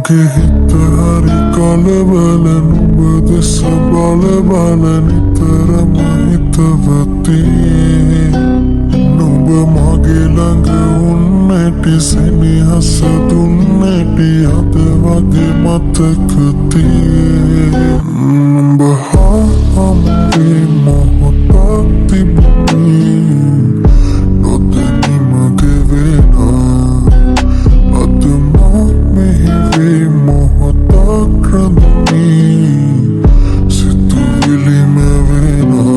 මගේ හිත හරි කලබල නුඹ දෙස බල බල නිතරම හිතවති නුඹ මගේ ළඟ උන්නැටි සෙනෙහස දුන්නැටි අද වගේ මතකති නුඹ හා හමුවේ මොහොතක් තිබුණේ නොදැනි මගේ වෙලා අද මා මෙහි මොහොතක් රඳුනේ සිතුවිලිම වෙලා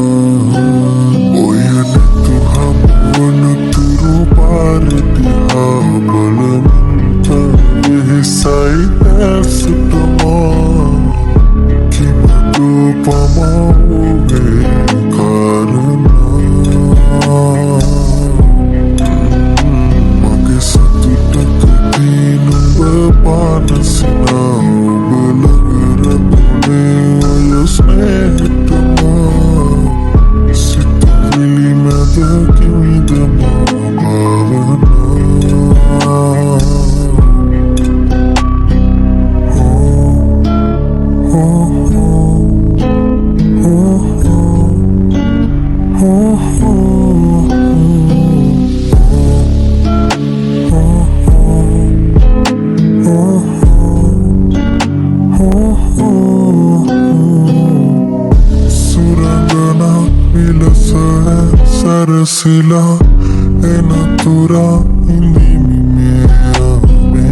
ඔය නැතු හමුවන තුරු පාර දිහා බලමින් වෙහෙසයි ඇසටමා කිමතු පමාවුවේ කාරණා මගේ සතුටකදී නුඹ පානසිනා ඔබ ළඟ රැඳුනේ ඔය ස්නේහටමා සිතුවිලි මැද කිමිදමා භාවනා Sarasila enatura indimi meame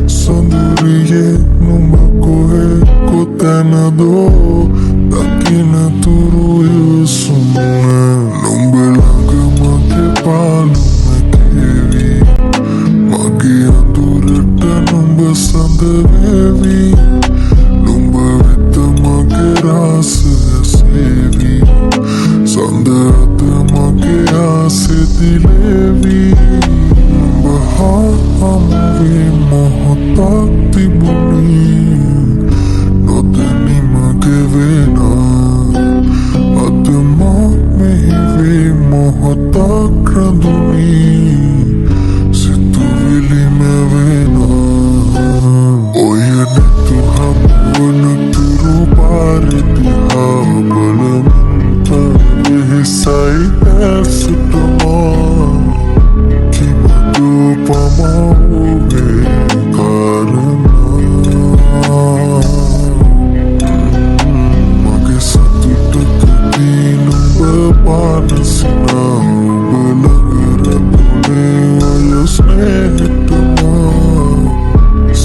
sonduriye numa kohe kotanado dakina turu yusumna numba langa mage palu makevi mage adurata numba sandavevi numba vetta mage rasa sevi Sandata mage aase dilevi Numba haa hamuve mohotak tibuni Nodani mage vena Ad maa mehive mohotak randuni Situvili me vena Oya netu hamuwana turu paare dihaa balamin Sai ඇසටමා කිමතු පමාවුවේ කාරණා මගේ සතුටකදී නුඹ පානසිනා ඔබ ළඟ රැඳුනේ ඔය ස්නේහටමා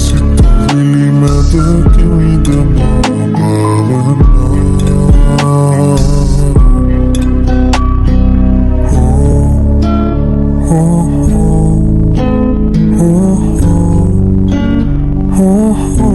සිතුවිලි මැද කිමිදමා භාවනා Oh